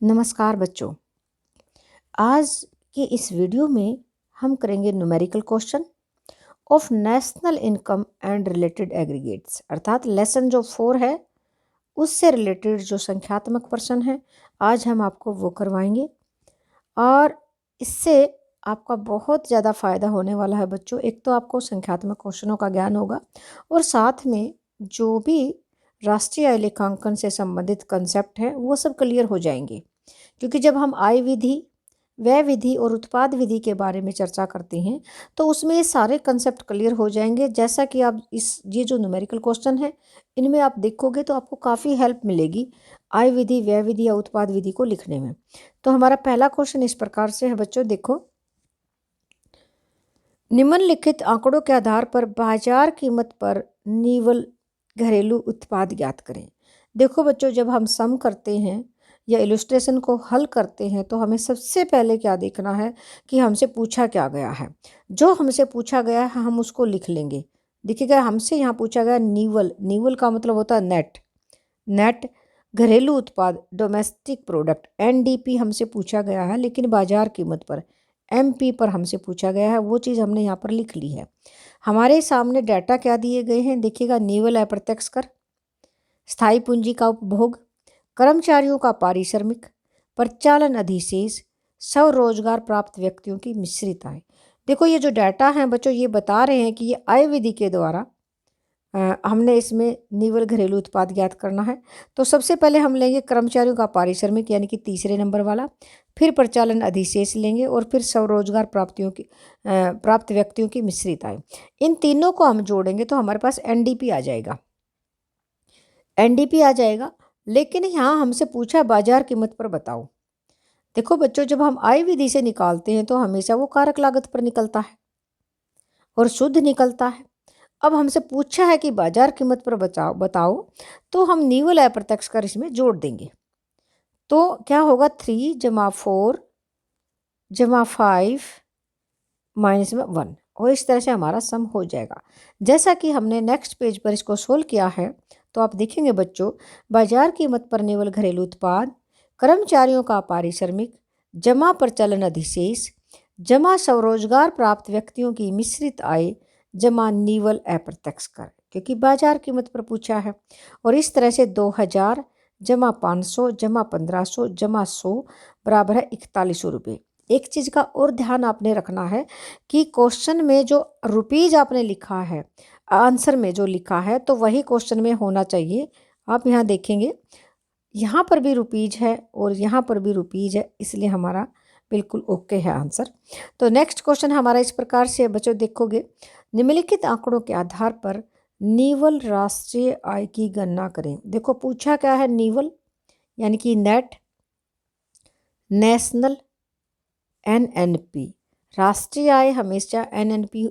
नमस्कार बच्चों। आज की इस वीडियो में हम करेंगे numerical question of national income and related aggregates, अर्थात लेसन जो 4 है उससे रिलेटेड जो संख्यात्मक प्रश्न है आज हम आपको वो करवाएंगे। और इससे आपका बहुत ज़्यादा फ़ायदा होने वाला है बच्चों। एक तो आपको संख्यात्मक क्वेश्चनों का ज्ञान होगा और साथ में जो भी राष्ट्रीय आय लेखांकन से संबंधित कंसेप्ट है वो सब क्लियर हो जाएंगे, क्योंकि जब हम आय विधि, व्यय विधि और उत्पाद विधि के बारे में चर्चा करते हैं तो उसमें ये सारे कंसेप्ट क्लियर हो जाएंगे। जैसा कि आप ये जो न्यूमेरिकल क्वेश्चन है इनमें आप देखोगे तो आपको काफ़ी हेल्प मिलेगी आय विधि, व्यय विधि या उत्पाद विधि को लिखने में। तो हमारा पहला क्वेश्चन इस प्रकार से है बच्चों, देखो, निम्नलिखित आंकड़ों के आधार पर बाजार कीमत पर निवल घरेलू उत्पाद ज्ञात करें। देखो बच्चों, जब हम सम करते हैं या इलस्ट्रेशन को हल करते हैं तो हमें सबसे पहले क्या देखना है कि हमसे पूछा क्या गया है। जो हमसे पूछा गया है हम उसको लिख लेंगे। देखिएगा, हमसे यहाँ पूछा गया निवल, निवल का मतलब होता है नेट, नेट घरेलू उत्पाद, डोमेस्टिक प्रोडक्ट, एनडीपी हमसे पूछा गया है, लेकिन बाजार कीमत पर एमपी पर हमसे पूछा गया है, वो चीज़ हमने यहाँ पर लिख ली है। हमारे सामने डाटा क्या दिए गए हैं, देखिएगा, निवल अप्रत्यक्ष कर, स्थायी पूंजी का उपभोग, कर्मचारियों का पारिश्रमिक, परिचालन अधिशेष, स्वरोजगार प्राप्त व्यक्तियों की मिश्रित आय। देखो, ये जो डाटा हैं बच्चों ये बता रहे हैं कि ये आय विधि के द्वारा हमने इसमें निवल घरेलू उत्पाद ज्ञात करना है। तो सबसे पहले हम लेंगे कर्मचारियों का पारिश्रमिक यानी कि तीसरे नंबर वाला, फिर परिचालन अधिशेष लेंगे और फिर स्वरोजगार प्राप्त व्यक्तियों की मिश्रित आय। इन तीनों को हम जोड़ेंगे तो हमारे पास एनडीपी आ जाएगा, एनडीपी आ जाएगा। लेकिन यहाँ हमसे पूछा बाजार कीमत पर बताओ। देखो बच्चों, जब हम आय विधि से निकालते हैं तो हमेशा वो कारक लागत पर निकलता है और शुद्ध निकलता है। अब हमसे पूछा है कि बाजार कीमत पर बताओ, तो हम निवल अप्रत्यक्ष कर इसमें जोड़ देंगे। तो क्या होगा, 3 जमा 4 जमा 5 माइनस में 1, और इस तरह से हमारा सम हो जाएगा। जैसा कि हमने नेक्स्ट पेज पर इसको सोल्व किया है तो आप देखेंगे बच्चों, बाजार कीमत पर निवल घरेलू उत्पाद, कर्मचारियों का पारिश्रमिक, जमा परिचालन अधिशेष, जमा स्वरोजगार प्राप्त व्यक्तियों की मिश्रित आय, जमा निवल अप्रत्यक्ष कर, क्योंकि बाजार कीमत पर पूछा है। और इस तरह से 2000 जमा 500 जमा 1500 जमा 100 बराबर है 4100 रुपये। एक चीज़ का और ध्यान आपने रखना है कि क्वेश्चन में जो रुपीज़ आपने लिखा है, आंसर में जो लिखा है, तो वही क्वेश्चन में होना चाहिए। आप यहाँ देखेंगे, यहाँ पर भी रुपीज़ है और यहाँ पर भी रुपीज़ है, इसलिए हमारा बिल्कुल ओके है आंसर। तो नेक्स्ट क्वेश्चन हमारा इस प्रकार से बच्चों, देखोगे, निम्नलिखित आंकड़ों के आधार पर निवल राष्ट्रीय आय की गणना करें। देखो पूछा क्या है, निवल यानी कि नेट, नेशनल, एनएनपी। राष्ट्रीय आय हमेशा एनएनपी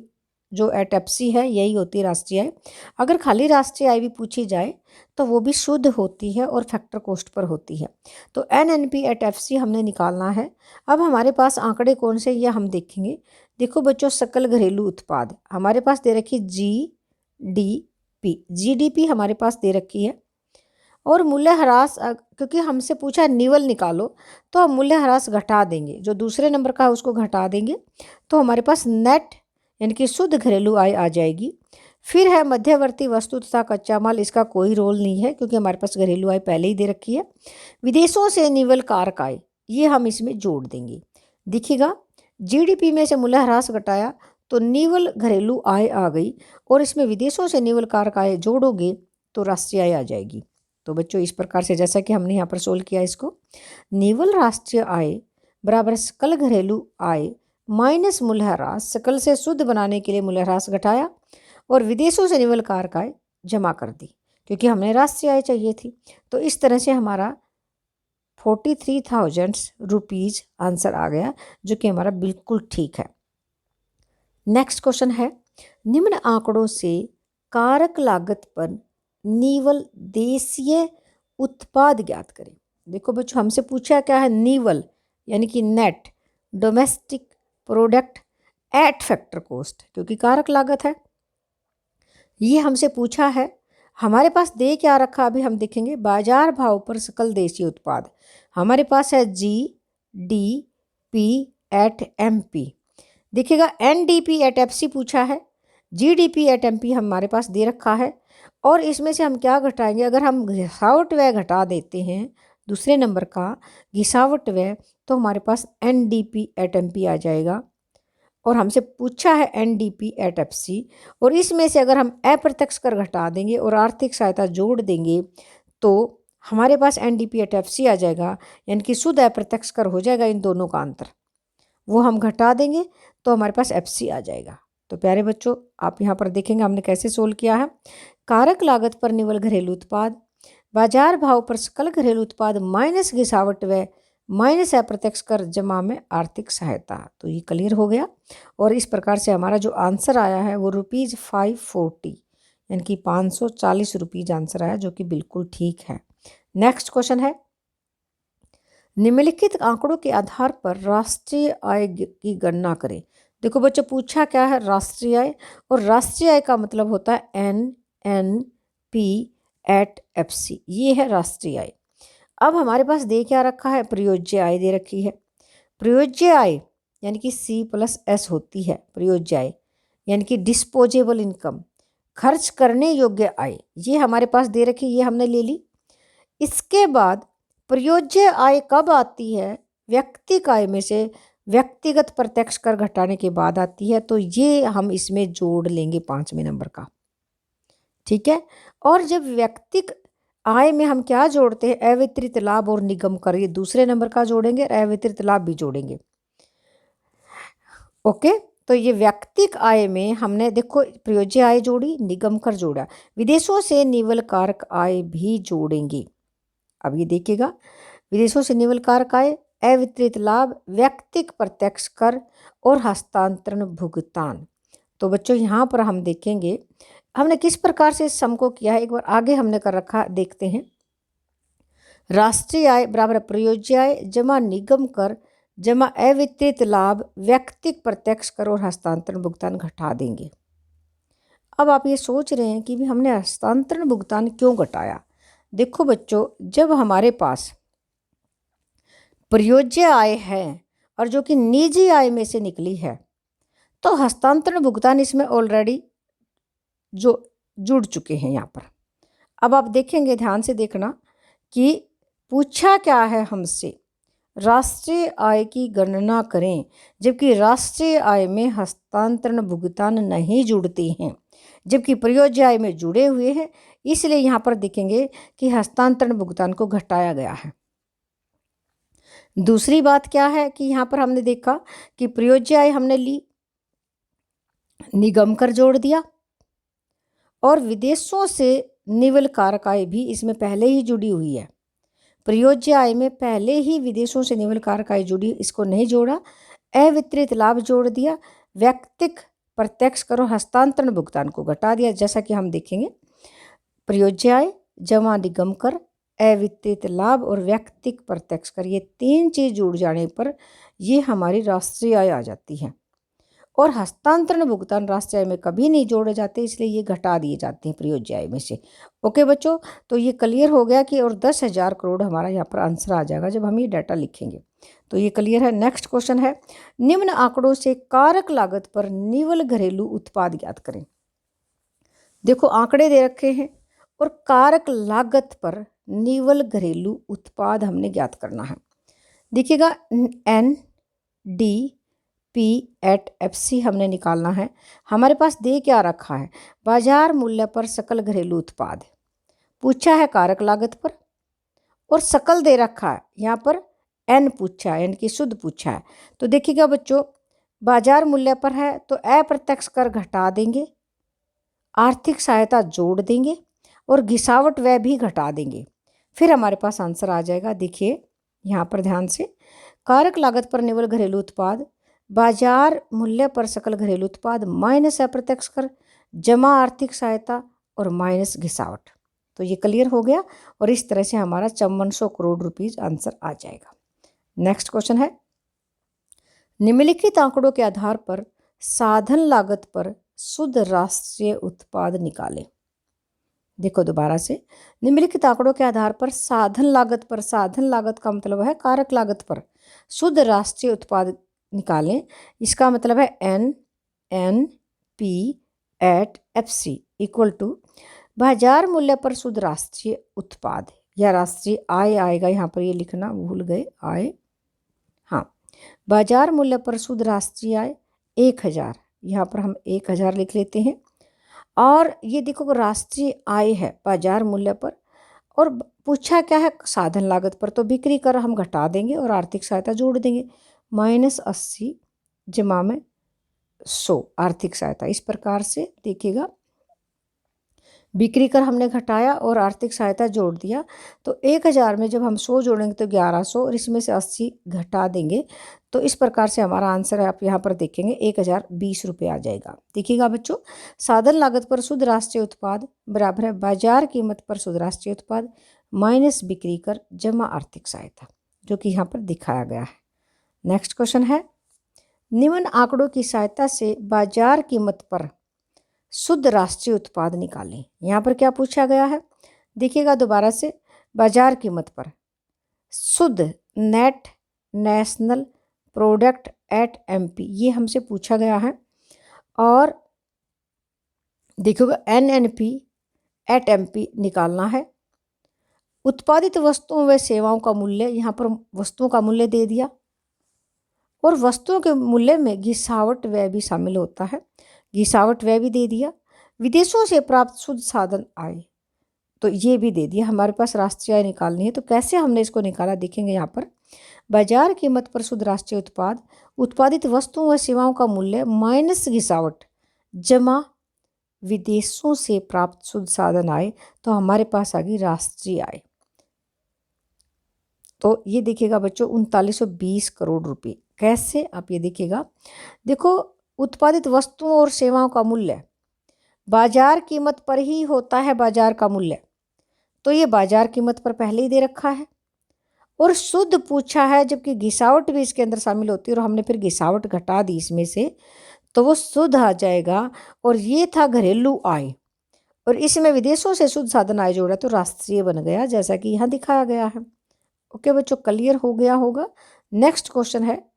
जो एटएफसी है यही होती है राष्ट्रीय आय। अगर खाली राष्ट्रीय आय भी पूछी जाए तो वो भी शुद्ध होती है और फैक्टर कॉस्ट पर होती है। तो एनएनपी एटएफसी हमने निकालना है। अब हमारे पास आंकड़े कौन से ये हम देखेंगे। देखो बच्चों, सकल घरेलू उत्पाद हमारे पास दे रखी जीडीपी, जीडीपी हमारे पास दे रखी है। और मूल्यह्रास, क्योंकि हमसे पूछा निवल निकालो तो हम मूल्यह्रास घटा देंगे, जो दूसरे नंबर का है उसको घटा देंगे, तो हमारे पास नेट यानी कि शुद्ध घरेलू आय आ जाएगी। फिर है मध्यवर्ती वस्तु तथा कच्चा माल, इसका कोई रोल नहीं है क्योंकि हमारे पास घरेलू आय पहले ही दे रखी है। विदेशों से निवल कारक आय, ये हम इसमें जोड़ देंगे। दिखेगा, जीडीपी में से मूल्यह्रास घटाया तो निवल घरेलू आय आ गई, और इसमें विदेशों से निवल कारक आय जोड़ोगे तो राष्ट्रीय आय आ जाएगी। तो बच्चों इस प्रकार से जैसा कि हमने यहाँ पर सोल्व किया इसको, निवल राष्ट्रीय आय बराबर सकल घरेलू आय माइनस मूल्यह्रास, सकल से शुद्ध बनाने के लिए मूल्यह्रास घटाया और विदेशों से निवल कारक आय जमा कर दी क्योंकि हमने राष्ट्रीय आय चाहिए थी। तो इस तरह से हमारा 43,000 रुपीज़ आंसर आ गया, जो कि हमारा बिल्कुल ठीक है। नेक्स्ट क्वेश्चन है, निम्न आंकड़ों से कारक लागत पर निवल देशीय उत्पाद ज्ञात करें। देखो बच्चों, हमसे पूछा क्या है, निवल यानी कि net domestic product at factor cost, क्योंकि कारक लागत है ये हमसे पूछा है। हमारे पास दे क्या रखा अभी हम देखेंगे, बाजार भाव पर सकल देशी उत्पाद। हमारे पास है GDP एट MP। देखिएगा NDP एट FC पूछा है, GDP एट MP हमारे पास दे रखा है। और इसमें से हम क्या घटाएंगे, अगर हम घिसावट व्यय घटा देते हैं दूसरे नंबर का घिसावट व्यय, तो हमारे पास NDP एट MP आ जाएगा। और हमसे पूछा है NDP एट FC, और इसमें से अगर हम अप्रत्यक्ष कर घटा देंगे और आर्थिक सहायता जोड़ देंगे तो हमारे पास NDP एट FC आ जाएगा, यानी कि शुद्ध अप्रत्यक्ष कर हो जाएगा इन दोनों का अंतर, वो हम घटा देंगे तो हमारे पास FC आ जाएगा। तो प्यारे बच्चों, आप यहाँ पर देखेंगे हमने कैसे सोल्व किया है। कारक लागत पर निवल घरेलू उत्पाद, बाजार भाव पर सकल घरेलू उत्पाद माइनस घिसावट व्यय माइनस अप्रत्यक्ष कर जमा में आर्थिक सहायता। तो ये क्लियर हो गया। और इस प्रकार से हमारा जो आंसर आया है वो ₹540 यानी कि 540 रुपीज़ आंसर आया, जो कि बिल्कुल ठीक है। नेक्स्ट क्वेश्चन है, निम्नलिखित आंकड़ों के आधार पर राष्ट्रीय आय की गणना करें। देखो बच्चों, पूछा क्या है, राष्ट्रीय आय, और राष्ट्रीय आय का मतलब होता है NNP एट FC, ये है राष्ट्रीय आय। अब हमारे पास दे क्या रखा है, प्रयोज्य आय दे रखी है। प्रयोज्य आय यानी कि C+S होती है प्रयोज्य आय, यानी कि डिस्पोजेबल इनकम, खर्च करने योग्य आय, ये हमारे पास दे रखी, ये हमने ले ली। इसके बाद प्रयोज्य आय कब आती है, व्यक्तिगत आय में से व्यक्तिगत प्रत्यक्ष कर घटाने के बाद आती है, तो ये हम इसमें जोड़ लेंगे 5वें नंबर का, ठीक है। और जब व्यक्तिगत आय में हम क्या जोड़ते हैं, अवितरित लाभ और निगम कर, ये दूसरे नंबर का जोड़ेंगे, अवितरित लाभ भी जोड़ेंगे। ओके, तो ये व्यक्तिगत आय में हमने देखो प्रयोज्य आय जोड़ी, निगम कर जोड़ा, विदेशों से निवल कारक आय भी जोड़ेंगे। अब ये देखिएगा, विदेशों से निवल कारक आय, अवितरित लाभ, व्यक्तिगत प्रत्यक्ष कर और हस्तांतरण भुगतान। तो बच्चों यहाँ पर हम देखेंगे हमने किस प्रकार से इस सम को किया है, एक बार आगे हमने कर रखा, देखते हैं। राष्ट्रीय आय बराबर प्रयोज्य आय जमा निगम कर जमा अवितरित लाभ, व्यक्तिगत प्रत्यक्ष कर और हस्तांतरण भुगतान घटा देंगे। अब आप ये सोच रहे हैं कि भी हमने हस्तांतरण भुगतान क्यों घटाया। देखो बच्चों, जब हमारे पास प्रयोज्य आय है और जो कि निजी आय में से निकली है, तो हस्तांतरण भुगतान इसमें ऑलरेडी जो जुड़ चुके हैं यहाँ पर। अब आप देखेंगे, ध्यान से देखना कि पूछा क्या है हमसे, राष्ट्रीय आय की गणना करें, जबकि राष्ट्रीय आय में हस्तांतरण भुगतान नहीं जुड़ते हैं, जबकि प्रयोज्य आय में जुड़े हुए हैं। इसलिए यहाँ पर देखेंगे कि हस्तांतरण भुगतान को घटाया गया है। दूसरी बात क्या है कि यहाँ पर हमने देखा कि प्रयोज्य आय हमने ली, निगम कर जोड़ दिया, और विदेशों से निवल कारक आय भी इसमें पहले ही जुड़ी हुई है। प्रयोज्य आय में पहले ही विदेशों से निवल कारक आय जुड़ी, इसको नहीं जोड़ा, अवितरित लाभ जोड़ दिया, व्यक्तिगत प्रत्यक्ष कर और हस्तांतरण भुगतान को घटा दिया। जैसा कि हम देखेंगे, प्रयोज्य आय जमा निगम कर, अवितरित लाभ और व्यक्तिगत प्रत्यक्ष कर, ये 3 चीज़ जुड़ जाने पर ये हमारी राष्ट्रीय आय आ जाती है। और हस्तांतरण भुगतान राष्ट्रीय आय में कभी नहीं जोड़े जाते, इसलिए ये घटा दिए जाते हैं प्रयोज्य आय में से। ओके बच्चों, तो ये क्लियर हो गया कि और 10,000 करोड़ हमारा यहाँ पर आंसर आ जाएगा जब हम ये डाटा लिखेंगे। तो ये क्लियर है। नेक्स्ट क्वेश्चन है, निम्न आंकड़ों से कारक लागत पर निवल घरेलू उत्पाद ज्ञात करें। देखो आंकड़े दे रखे हैं और कारक लागत पर निवल घरेलू उत्पाद हमने ज्ञात करना है। देखिएगा, NDP एट FC हमने निकालना है। हमारे पास दे क्या रखा है, बाजार मूल्य पर सकल घरेलू उत्पाद, पूछा है कारक लागत पर, और सकल दे रखा है यहाँ पर N पूछा है, यानी कि शुद्ध पूछा है। तो देखिएगा बच्चों, बाजार मूल्य पर है तो अप्रत्यक्ष कर घटा देंगे, आर्थिक सहायता जोड़ देंगे और घिसावट व्यय भी घटा देंगे, फिर हमारे पास आंसर आ जाएगा। देखिए यहाँ पर ध्यान से, कारक लागत पर निवल घरेलू उत्पाद, बाजार मूल्य पर सकल घरेलू उत्पाद माइनस अप्रत्यक्ष कर जमा आर्थिक सहायता और माइनस घिसावट। तो ये क्लियर हो गया, और इस तरह से हमारा 5400 करोड़ रुपीज आंसर आ जाएगा। नेक्स्ट क्वेश्चन है, निम्नलिखित आंकड़ों के आधार पर साधन लागत पर शुद्ध राष्ट्रीय उत्पाद निकालें। देखो दोबारा से, निम्नलिखित आंकड़ों के आधार पर साधन लागत का मतलब है कारक लागत पर शुद्ध राष्ट्रीय उत्पाद निकालें। इसका मतलब है NNP@FC इक्वल टू बाजार मूल्य पर शुद्ध राष्ट्रीय उत्पाद या राष्ट्रीय आय आएगा, यहाँ पर ये लिखना भूल गए, आय, हाँ, बाजार मूल्य पर शुद्ध राष्ट्रीय आय 1000, यहाँ पर हम 1000 लिख लेते हैं। और ये देखो राष्ट्रीय आय है बाजार मूल्य पर, और पूछा क्या है साधन लागत पर, तो बिक्री कर हम घटा देंगे और आर्थिक सहायता जोड़ देंगे, -80 जमा में 100 आर्थिक सहायता। इस प्रकार से देखिएगा, बिक्री कर हमने घटाया और आर्थिक सहायता जोड़ दिया, तो 1000 में जब हम 100 जोड़ेंगे तो 1100, और इसमें से 80 घटा देंगे, तो इस प्रकार से हमारा आंसर है, आप यहाँ पर देखेंगे 1020 रुपये आ जाएगा। देखिएगा बच्चों, साधन लागत पर शुद्ध राष्ट्रीय उत्पाद बराबर है बाजार कीमत पर शुद्ध राष्ट्रीय उत्पाद माइनस बिक्री कर जमा आर्थिक सहायता, जो कि यहाँ पर दिखाया गया है। नेक्स्ट क्वेश्चन है, निम्न आंकड़ों की सहायता से बाजार कीमत पर शुद्ध राष्ट्रीय उत्पाद निकालें। यहाँ पर क्या पूछा गया है, देखिएगा दोबारा से, बाजार कीमत पर शुद्ध net national product at MP, ये हमसे पूछा गया है। और देखिएगा NNP@MP निकालना है। उत्पादित वस्तुओं व सेवाओं का मूल्य, यहाँ पर वस्तुओं का मूल्य दे दिया, और वस्तुओं के मूल्य में घिसावट व्यय भी शामिल होता है, घिसावट व्यय भी दे दिया। विदेशों से प्राप्त शुद्ध साधन आय, तो ये भी दे दिया। हमारे पास राष्ट्रीय आय निकालनी है, तो कैसे हमने इसको निकाला, देखेंगे यहाँ पर, बाजार कीमत पर शुद्ध राष्ट्रीय उत्पाद, उत्पादित वस्तुओं व सेवाओं का मूल्य माइनस घिसावट जमा विदेशों से प्राप्त शुद्ध साधन आय, तो हमारे पास आ गई राष्ट्रीय आय। तो ये देखिएगा बच्चों 3920 करोड़ रुपए। कैसे, आप ये देखिएगा, देखो उत्पादित वस्तुओं और सेवाओं का मूल्य बाजार कीमत पर ही होता है, बाजार का मूल्य, तो ये बाजार कीमत पर पहले ही दे रखा है। और शुद्ध पूछा है, जबकि घिसावट भी इसके अंदर शामिल होती है, और हमने फिर घिसावट घटा दी इसमें से, तो वो शुद्ध आ जाएगा। और ये था घरेलू आय, और इसमें विदेशों से शुद्ध साधन आय जोड़ा तो राष्ट्रीय बन गया, जैसा कि यहाँ दिखाया गया है। ओके बच्चों, क्लियर हो गया होगा। नेक्स्ट क्वेश्चन है,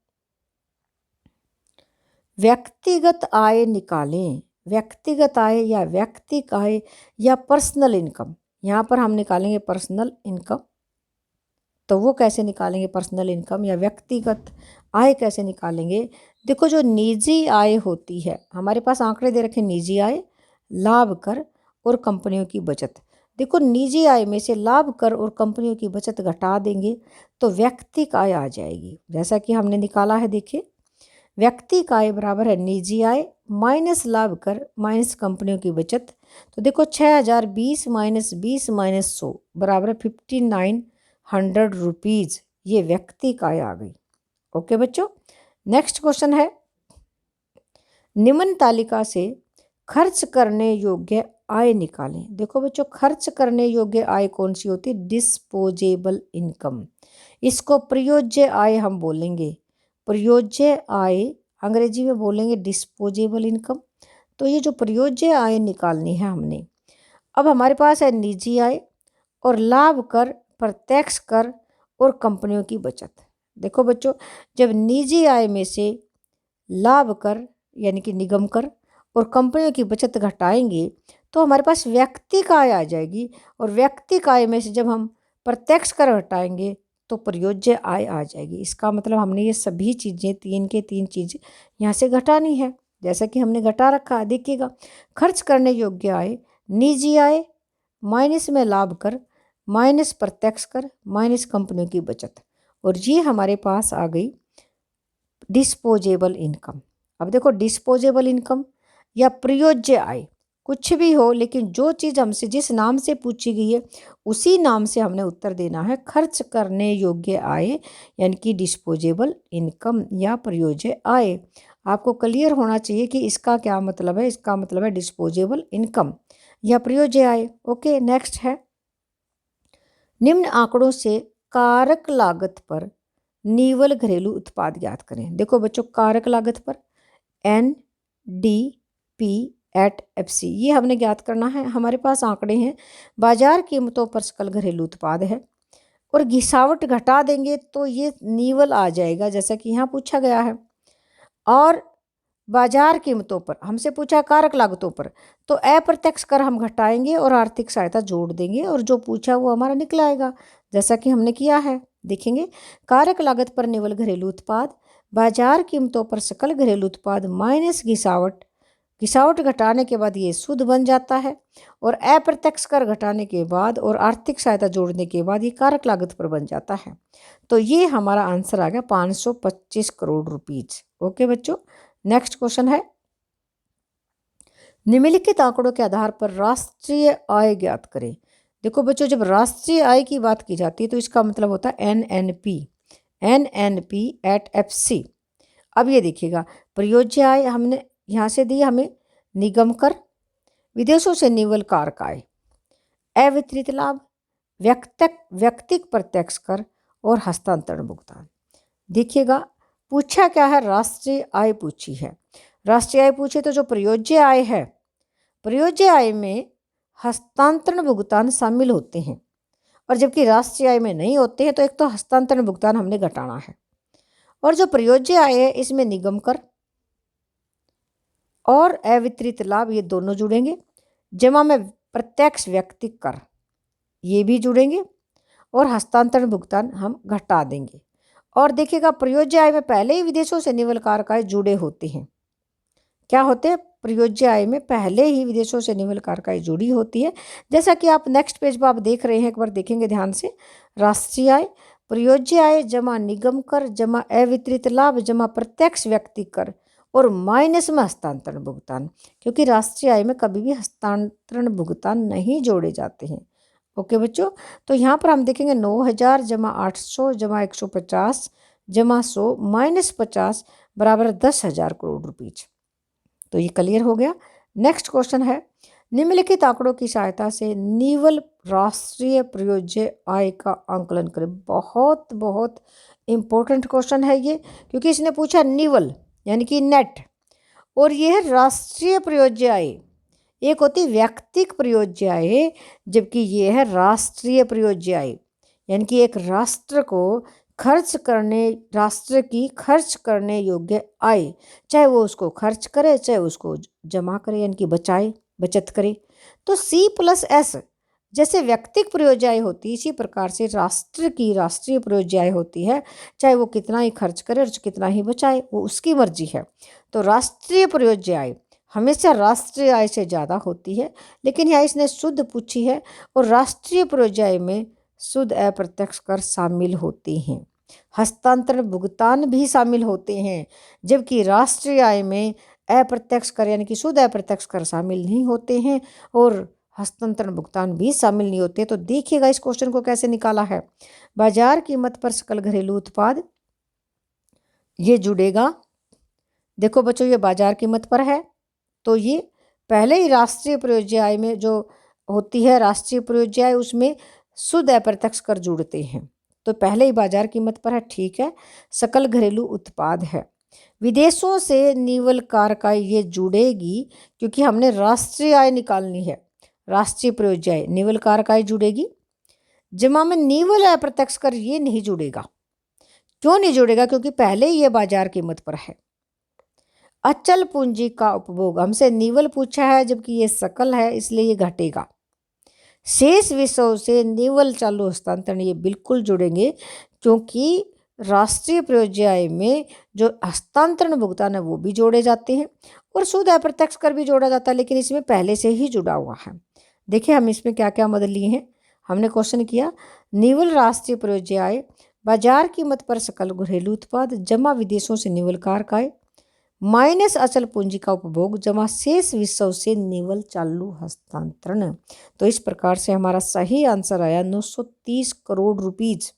व्यक्तिगत आय निकालें। व्यक्तिगत आय या व्यक्तिक आय या पर्सनल इनकम, यहाँ पर हम निकालेंगे पर्सनल इनकम। तो वो कैसे निकालेंगे पर्सनल इनकम या व्यक्तिगत आय कैसे निकालेंगे, देखो जो निजी आय होती है, हमारे पास आंकड़े दे रखे, निजी आय, लाभ कर और कंपनियों की बचत। देखो निजी आय में से लाभ कर और कंपनियों की बचत घटा देंगे तो व्यक्तिक आय आ जाएगी, जैसा कि हमने निकाला है। देखिए, व्यक्तिक आय बराबर है निजी आय माइनस लाभ कर माइनस कंपनियों की बचत। तो देखो 6020 माइनस 20 माइनस 100 बराबर है 5900 रुपीज़, ये व्यक्तिक आय आ गई। ओके बच्चों, नेक्स्ट क्वेश्चन है, निम्न तालिका से खर्च करने योग्य आय निकालें। देखो बच्चों, खर्च करने योग्य आय कौन सी होती है, डिस्पोजेबल इनकम। इसको प्रयोज्य आय हम बोलेंगे, प्रयोज्य आय अंग्रेजी में बोलेंगे डिस्पोजेबल इनकम। तो ये जो प्रयोज्य आय निकालनी है हमने, अब हमारे पास है निजी आय और लाभ कर, प्रत्यक्ष कर और कंपनियों की बचत। देखो बच्चों, जब निजी आय में से लाभ कर यानी कि निगम कर और कंपनियों की बचत घटाएंगे तो हमारे पास व्यक्तिक आय आ जाएगी, और व्यक्तिक आय में से जब हम प्रत्यक्ष कर हटाएंगे तो प्रयोज्य आय आ जाएगी। इसका मतलब हमने ये सभी चीज़ें, तीन के तीन चीज़ें यहाँ से घटानी है, जैसा कि हमने घटा रखा है। देखिएगा, खर्च करने योग्य आय निजी आय माइनस में लाभ कर माइनस प्रत्यक्ष कर माइनस कंपनियों की बचत, और ये हमारे पास आ गई डिस्पोजेबल इनकम। अब देखो, डिस्पोजेबल इनकम या प्रयोज्य आय कुछ भी हो, लेकिन जो चीज़ हमसे जिस नाम से पूछी गई है उसी नाम से हमने उत्तर देना है। खर्च करने योग्य आय यानी कि डिस्पोजेबल इनकम या प्रयोज्य आय। आपको क्लियर होना चाहिए कि इसका क्या मतलब है। इसका मतलब है डिस्पोजेबल इनकम या प्रयोज्य आय। ओके, नेक्स्ट है, निम्न आंकड़ों से कारक लागत पर निवल घरेलू उत्पाद ज्ञात करें। देखो बच्चों, कारक लागत पर NDP एट एफसी, ये हमने ज्ञात करना है। हमारे पास आंकड़े हैं, बाजार कीमतों पर सकल घरेलू उत्पाद है और घिसावट घटा देंगे तो ये नीवल आ जाएगा, जैसा कि यहाँ पूछा गया है। और बाजार कीमतों पर हमसे पूछा कारक लागतों पर, तो अप्रत्यक्ष कर हम घटाएंगे और आर्थिक सहायता जोड़ देंगे और जो पूछा वो हमारा निकलाएगा, जैसा कि हमने किया है। देखेंगे, कारक लागत पर निवल घरेलू उत्पाद, बाजार कीमतों पर सकल घरेलू उत्पाद माइनस घिसावट, घिसावट घटाने के बाद ये शुद्ध बन जाता है और अप्रत्यक्ष कर घटाने के बाद और आर्थिक सहायता जोड़ने के बाद ये कारक लागत पर बन जाता है। तो ये हमारा आंसर आ गया 525 करोड़ रुपीज। ओके बच्चों, नेक्स्ट क्वेश्चन है, निम्नलिखित आंकड़ों के आधार पर राष्ट्रीय आय ज्ञात करें। देखो बच्चों, जब राष्ट्रीय आय की बात की जाती है तो इसका मतलब होता है एनएनपी, एनएनपी एट एफसी। अब ये देखिएगा, परियोज्य आय हमने यहाँ से दी हमें, निगम कर, विदेशों से निवल कारक आय, अवितरित लाभ, व्यक्तिक प्रत्यक्ष कर और हस्तांतरण भुगतान। देखिएगा, पूछा क्या है, राष्ट्रीय आय पूछी है। राष्ट्रीय आय पूछे तो जो प्रयोज्य आय है, प्रयोज्य आय में हस्तांतरण भुगतान शामिल होते हैं और जबकि राष्ट्रीय आय में नहीं होते हैं, तो एक तो हस्तांतरण भुगतान हमने घटाना है। और जो प्रयोज्य आय है इसमें निगम कर और अवितरित लाभ ये दोनों जुड़ेंगे, जमा में प्रत्यक्ष व्यक्तिक कर ये भी जुड़ेंगे और हस्तांतरण भुगतान हम घटा देंगे। और देखिएगा, प्रयोज्य आय में पहले ही विदेशों से निवल कारक आय जुड़े होते हैं। क्या होते हैं, प्रयोज्य आय में पहले ही विदेशों से निवल कारक आय जुड़ी होती है, जैसा कि आप नेक्स्ट पेज पर आप देख रहे हैं, एक बार देखेंगे ध्यान से। राष्ट्रीय आय, प्रयोज्य आय जमा निगम कर जमा अवितरित लाभ जमा प्रत्यक्ष व्यक्तिक कर और माइनस में हस्तांतरण भुगतान, क्योंकि राष्ट्रीय आय में कभी भी हस्तांतरण भुगतान नहीं जोड़े जाते हैं। ओके बच्चों, तो यहाँ पर हम देखेंगे 9,000 जमा 800 जमा 150 जमा 100 माइनस 50 बराबर 10,000 करोड़ रुपीज। तो ये क्लियर हो गया। नेक्स्ट क्वेश्चन है, निम्नलिखित आंकड़ों की सहायता से निवल राष्ट्रीय प्रयोज्य आय का आंकलन करें। बहुत बहुत इम्पोर्टेंट क्वेश्चन है ये, क्योंकि इसने पूछा निवल यानी कि नेट, और ये है राष्ट्रीय प्रयोज्य आय। एक होती व्यक्तिक प्रयोज्य आय, जबकि ये है राष्ट्रीय प्रयोज्य आय, यानी कि एक राष्ट्र को खर्च करने, राष्ट्र की खर्च करने योग्य आय, चाहे वो उसको खर्च करे चाहे उसको जमा करे, यानी कि बचाए, बचत करे। तो C+S जैसे व्यक्तिक प्रयोज्य आय होती है, इसी प्रकार से राष्ट्र की राष्ट्रीय प्रयोज्य आय होती है, चाहे वो कितना ही खर्च करे और कितना ही बचाए, वो उसकी मर्जी है। तो राष्ट्रीय प्रयोज्य आय हमेशा राष्ट्रीय आय से ज़्यादा होती है, लेकिन यहाँ इसने शुद्ध पूछी है और राष्ट्रीय प्रयोज्य आय में शुद्ध अप्रत्यक्ष कर शामिल होते हैं, हस्तांतरण भुगतान भी शामिल होते हैं, जबकि राष्ट्रीय आय में अप्रत्यक्ष कर यानी कि शुद्ध अप्रत्यक्ष कर शामिल नहीं होते हैं और हस्तांतरण भुगतान भी शामिल नहीं होते। तो देखिएगा इस क्वेश्चन को कैसे निकाला है। बाजार कीमत पर सकल घरेलू उत्पाद ये जुड़ेगा। देखो बच्चों, ये बाजार कीमत पर है तो ये पहले ही राष्ट्रीय प्रयोज्य आय में जो होती है, राष्ट्रीय प्रयोज्य आय उसमें शुद्ध अप्रत्यक्ष कर जुड़ते हैं, तो पहले ही बाजार कीमत पर है, ठीक है। सकल घरेलू उत्पाद है, विदेशों से निवल कारक आय ये जुड़ेगी, क्योंकि हमने राष्ट्रीय आय निकालनी है। राष्ट्रीय प्रयोज्य आय निवल कारक आय जुड़ेगी, जमा में निवल अप्रत्यक्ष कर ये नहीं जुड़ेगा। क्यों नहीं जुड़ेगा, क्योंकि पहले ही ये बाजार कीमत पर है। अचल पूंजी का उपभोग हमसे निवल पूछा है, जबकि ये सकल है इसलिए ये घटेगा। शेष विषयों से निवल चालू हस्तांतरण ये बिल्कुल जुड़ेंगे, क्योंकि राष्ट्रीय प्रयोज्य आय में जो हस्तांतरण भुगतान है वो भी जोड़े जाते हैं और शुद्ध अप्रत्यक्ष कर भी जोड़ा जाता है, लेकिन इसमें पहले से ही जुड़ा हुआ है। देखिए हम इसमें क्या क्या मदद लिए हैं। हमने क्वेश्चन किया, निवल राष्ट्रीय प्रयोज्य आय बाजार कीमत पर सकल घरेलू उत्पाद जमा विदेशों से निवल कारक आय माइनस अचल पूंजी का उपभोग जमा शेष विषयों से निवल चालू हस्तांतरण। तो इस प्रकार से हमारा सही आंसर आया 930 करोड़ रुपीज,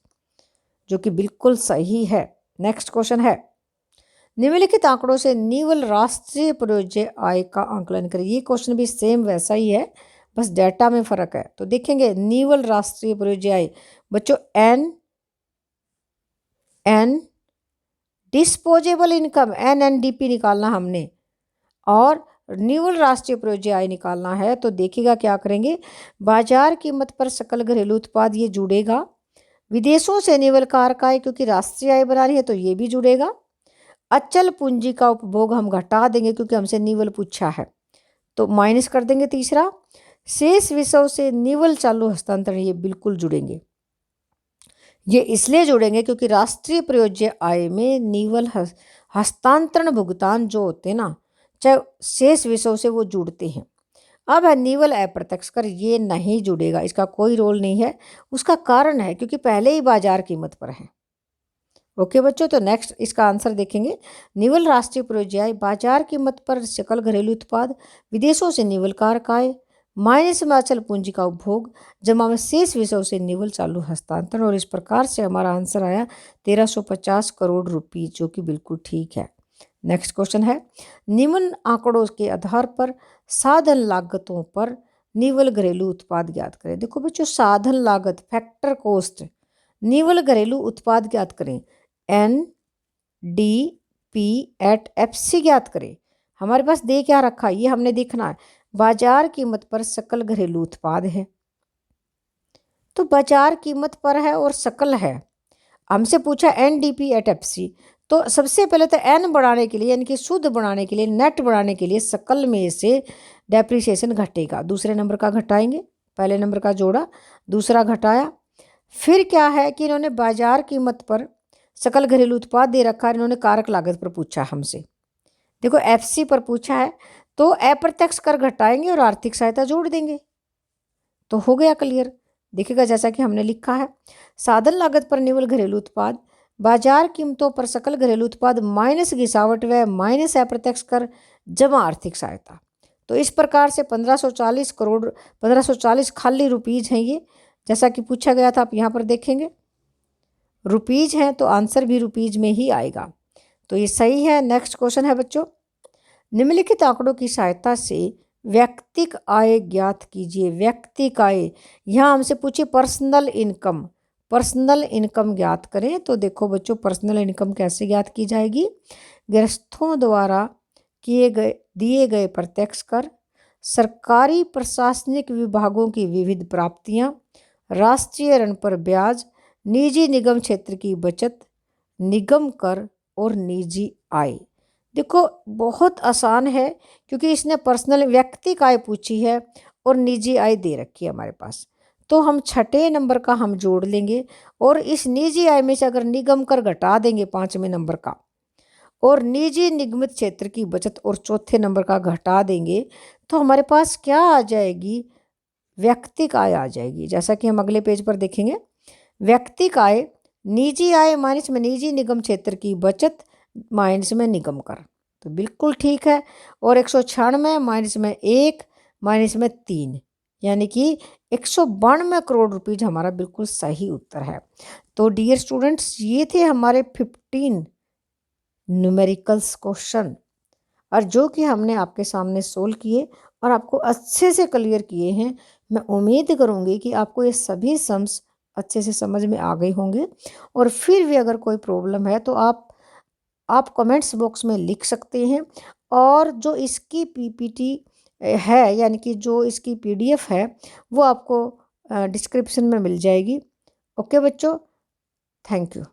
जो कि बिल्कुल सही है। नेक्स्ट क्वेश्चन है, निम्नलिखित आंकड़ों से निवल राष्ट्रीय प्रयोज्य आय का आंकलन करें। ये क्वेश्चन भी सेम वैसा ही है, बस डेटा में फर्क है। तो देखेंगे निवल राष्ट्रीय प्रयोज्य आय बच्चों, एन डिस्पोजेबल इनकम NNDP निकालना हमने, और निवल राष्ट्रीय प्रयोज्य आय निकालना है तो देखिएगा क्या करेंगे, बाजार कीमत पर सकल घरेलू उत्पाद ये जुड़ेगा, विदेशों से निवल कारक आय क्योंकि राष्ट्रीय आय बना रही है तो ये भी जुड़ेगा, अचल पूंजी का उपभोग हम घटा देंगे क्योंकि हमसे निवल पूछा है तो माइनस कर देंगे तीसरा, शेष विषयों से निवल चालू हस्तांतरण ये बिल्कुल जुड़ेंगे। ये इसलिए जुड़ेंगे क्योंकि राष्ट्रीय प्रयोज्य आय में निवल हस्तांतरण भुगतान जो होते हैं ना, चाहे शेष विषयों से वो जुड़ते हैं। अब है निवल अप्रत्यक्ष कर, ये नहीं जुड़ेगा, इसका कोई रोल नहीं है। उसका कारण है क्योंकि पहले ही बाजार कीमत पर है। ओके बच्चों, तो नेक्स्ट इसका आंसर देखेंगे, निवल राष्ट्रीय प्रयोज्य आय बाजार कीमत पर सकल घरेलू उत्पाद, विदेशों से निवल कारक आय माइनस में अचल पूंजी का उपभोग जमा में शेष विषयों से निवल चालू हस्तांतरण। और इस प्रकार से हमारा आंसर आया 1350 करोड़ रुपये, जो कि बिल्कुल ठीक है। नेक्स्ट क्वेश्चन है, निम्न आंकड़ों के आधार पर साधन लागतों पर निवल घरेलू उत्पाद ज्ञात करें। देखो बच्चों, साधन लागत फैक्टर कॉस्ट निवल घरेलू उत्पाद ज्ञात करें, NDP@FC ज्ञात करें। हमारे पास दे क्या रखा है ये हमने देखना है, बाजार कीमत पर सकल घरेलू उत्पाद है, तो बाजार कीमत पर है और सकल है। हमसे पूछा NDP@FC, तो सबसे पहले तो एन बढ़ाने के लिए यानी कि शुद्ध बढ़ाने के लिए, नेट बढ़ाने के लिए सकल में से डेप्रिसिएशन घटेगा, दूसरे नंबर का घटाएंगे, पहले नंबर का जोड़ा, दूसरा घटाया। फिर क्या है कि इन्होंने बाजार कीमत पर सकल घरेलू उत्पाद दे रखा है, इन्होंने कारक लागत पर पूछा हमसे। देखो FC पर पूछा है तो अप्रत्यक्ष कर घटाएंगे और आर्थिक सहायता जोड़ देंगे, तो हो गया क्लियर। देखिएगा जैसा कि हमने लिखा है, साधन लागत पर निवल घरेलू उत्पाद, बाजार कीमतों पर सकल घरेलू उत्पाद माइनस गिरावट व माइनस अप्रत्यक्ष कर जमा आर्थिक सहायता। तो इस प्रकार से 1540 करोड़ 1540 खाली रुपीज हैं ये, जैसा कि पूछा गया था। आप यहाँ पर देखेंगे रुपीज हैं तो आंसर भी रुपीज में ही आएगा, तो ये सही है। नेक्स्ट क्वेश्चन है बच्चों, निम्नलिखित आंकड़ों की सहायता से व्यक्तिक आय ज्ञात कीजिए। व्यक्तिक आय, यहाँ हमसे पूछिए पर्सनल इनकम, पर्सनल इनकम ज्ञात करें। तो देखो बच्चों, पर्सनल इनकम कैसे ज्ञात की जाएगी, गृहस्थों द्वारा दिए गए प्रत्यक्ष कर, सरकारी प्रशासनिक विभागों की विविध प्राप्तियां, राष्ट्रीय ऋण पर ब्याज, निजी निगम क्षेत्र की बचत, निगम कर और निजी आय। देखो बहुत आसान है क्योंकि इसने पर्सनल व्यक्तिक आय पूछी है और निजी आय दे रखी है हमारे पास, तो हम छठे नंबर का हम जोड़ लेंगे और इस निजी आय में से अगर निगम कर घटा देंगे पाँचवें नंबर का और निजी निगमित क्षेत्र की बचत और चौथे नंबर का घटा देंगे, तो हमारे पास क्या आ जाएगी, व्यक्तिक आय आ जाएगी। जैसा कि हम अगले पेज पर देखेंगे, व्यक्तिक आय निजी आय माइनस में निजी निगम क्षेत्र की बचत माइनस में निगम कर, तो बिल्कुल ठीक है। और 196 माइनस में 1 माइनस में 3 यानी कि 192 करोड़ रुपीज हमारा बिल्कुल सही उत्तर है। तो डियर स्टूडेंट्स, ये थे हमारे 15 न्यूमेरिकल्स क्वेश्चन, और जो कि हमने आपके सामने सोल्व किए और आपको अच्छे से क्लियर किए हैं। मैं उम्मीद करूँगी कि आपको ये सभी सम्स अच्छे से समझ में आ गए होंगे, और फिर भी अगर कोई प्रॉब्लम है तो आप कमेंट्स बॉक्स में लिख सकते हैं, और जो इसकी PPT है यानी कि जो इसकी PDF है वो आपको डिस्क्रिप्शन में मिल जाएगी। ओके बच्चों, थैंक यू।